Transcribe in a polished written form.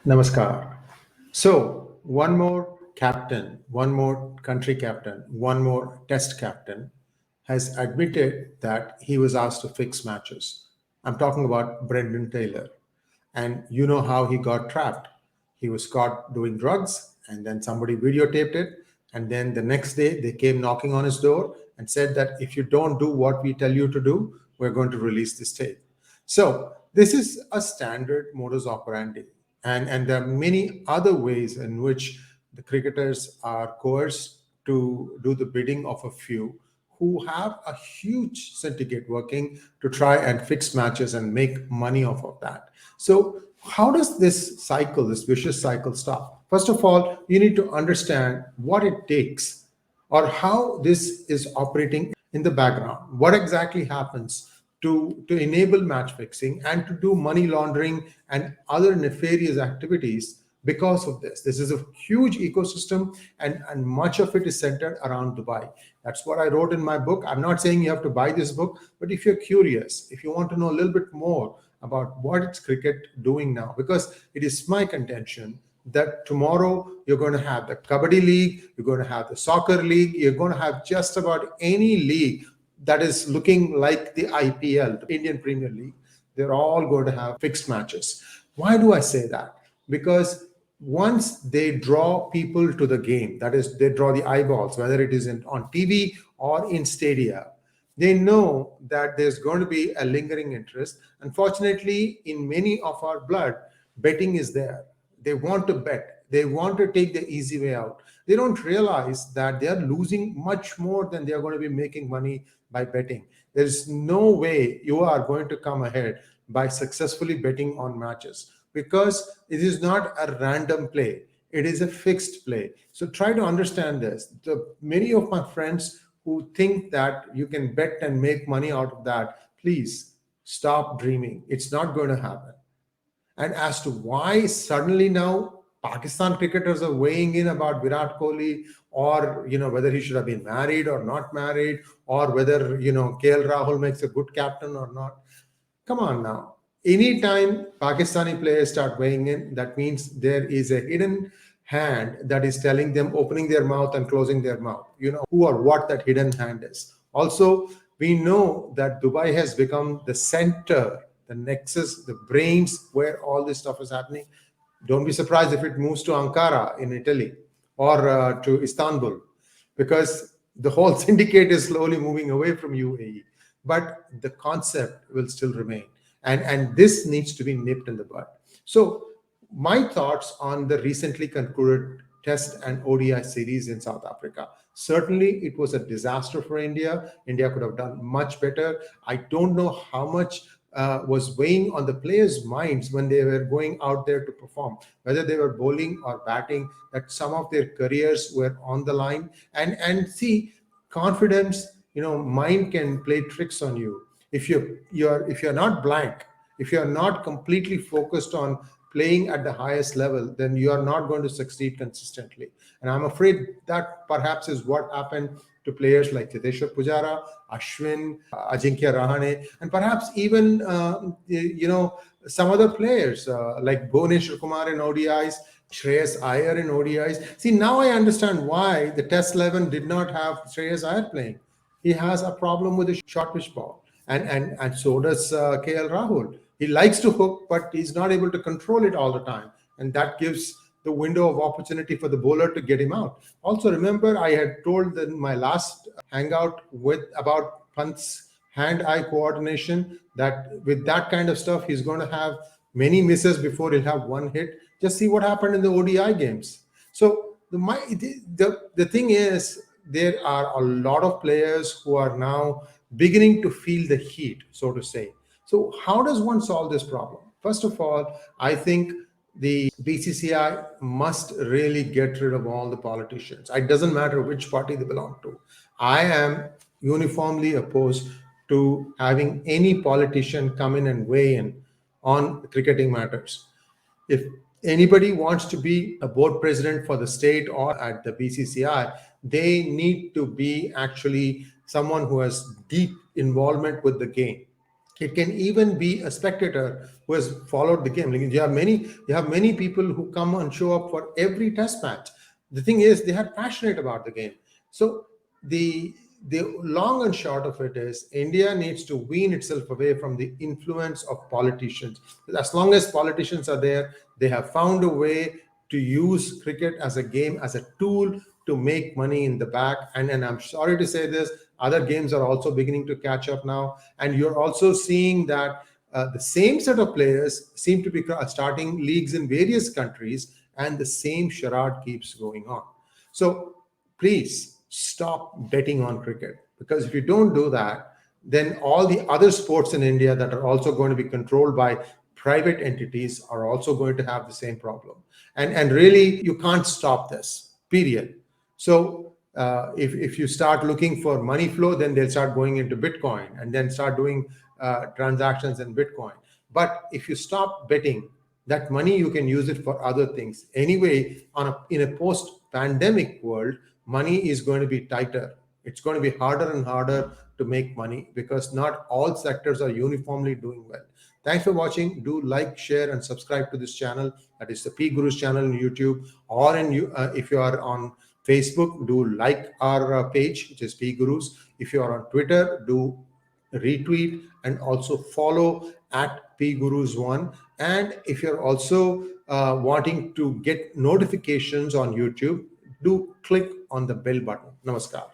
Namaskar. So, one more captain, one more country captain, one more test captain has admitted that he was asked to fix matches. I'm talking about Brendan Taylor. And you know how he got trapped. He was caught doing drugs, and then somebody videotaped it. And then the next day, they came knocking on his door and said that if you don't do what we tell you to do, we're going to release this tape. So, this is a standard modus operandi. And there are many other ways in which the cricketers are coerced to do the bidding of a few who have a huge syndicate working to try and fix matches and make money off of that. So how does this cycle, this vicious cycle stop? First of all, you need to understand what it takes or how this is operating in the background. What exactly happens to enable match fixing and to do money laundering and other nefarious activities because of this. This is a huge ecosystem, and much of it is centered around Dubai. That's what I wrote in my book. I'm not saying you have to buy this book, but if you're curious, if you want to know a little bit more about what is cricket doing now, because it is my contention that tomorrow you're going to have the Kabaddi League, you're going to have the Soccer League, you're going to have just about any league that is looking like the IPL, the Indian Premier League. They're all going to have fixed matches. Why do I say that? Because once they draw people to the game, that is, they draw the eyeballs, whether it is on TV or in stadia, they know that there's going to be a lingering interest. Unfortunately, in many of our blood, betting is there. They want to bet. They want to take the easy way out. They don't realize that they are losing much more than they are going to be making money by betting. There's no way you are going to come ahead by successfully betting on matches, because it is not a random play. It is a fixed play. So try to understand this. Many of my friends who think that you can bet and make money out of that, please stop dreaming. It's not going to happen. And as to why suddenly now Pakistan cricketers are weighing in about Virat Kohli, or whether he should have been married or not married, or whether KL Rahul makes a good captain or not. Come on now. Anytime Pakistani players start weighing in, that means there is a hidden hand that is telling them, opening their mouth and closing their mouth. Who or what that hidden hand is. Also, we know that Dubai has become the center, the nexus, the brains where all this stuff is happening. Don't be surprised if it moves to Ankara in Italy or to Istanbul, because the whole syndicate is slowly moving away from UAE. But the concept will still remain. And this needs to be nipped in the bud. So my thoughts on the recently concluded Test and ODI series in South Africa. Certainly, it was a disaster for India. India could have done much better. I don't know how much was weighing on the players' minds when they were going out there to perform, whether they were bowling or batting, that some of their careers were on the line. And see, confidence, mind can play tricks on you. If you're not blank, if you're not completely focused on playing at the highest level, then you are not going to succeed consistently. And I'm afraid that perhaps is what happened to players like Cheteshwar Pujara, Ashwin, Ajinkya Rahane, and perhaps even some other players like Bhuvneshwar Kumar in ODIs, Shree Iyer in ODIs. See, now I understand why the Test 11 did not have Shree Iyer playing. He has a problem with the short pitch ball, and so does KL Rahul. He likes to hook, but he's not able to control it all the time, and that gives the window of opportunity for the bowler to get him out. Also, remember, I had told in my last hangout about Pant's hand-eye coordination, that with that kind of stuff, he's going to have many misses before he'll have one hit. Just see what happened in the ODI games. So the thing is, there are a lot of players who are now beginning to feel the heat, so to say. So how does one solve this problem? First of all, I think the BCCI must really get rid of all the politicians. It doesn't matter which party they belong to. I am uniformly opposed to having any politician come in and weigh in on cricketing matters. If anybody wants to be a board president for the state or at the BCCI, they need to be actually someone who has deep involvement with the game. It can even be a spectator who has followed the game. Like you have many people who come and show up for every test match. The thing is, they are passionate about the game. So the long and short of it is, India needs to wean itself away from the influence of politicians. As long as politicians are there, they have found a way to use cricket as a game, as a tool to make money in the back. And I'm sorry to say this, other games are also beginning to catch up now. And you're also seeing that the same set of players seem to be starting leagues in various countries, and the same charade keeps going on. So please stop betting on cricket, because if you don't do that, then all the other sports in India that are also going to be controlled by private entities are also going to have the same problem. And really, you can't stop this, period. So if you start looking for money flow, then they'll start going into Bitcoin and then start doing transactions in Bitcoin. But if you stop betting, that money, you can use it for other things. Anyway, in a post-pandemic world, money is going to be tighter. It's going to be harder and harder to make money, because not all sectors are uniformly doing well. Thanks for watching. Do like, share, and subscribe to this channel. That is the PGurus channel on YouTube, or if you are on Facebook, do like our page, which is PGurus. If you are on Twitter, do retweet and also follow at PGurus1. And if you're also wanting to get notifications on YouTube, do click on the bell button. Namaskar.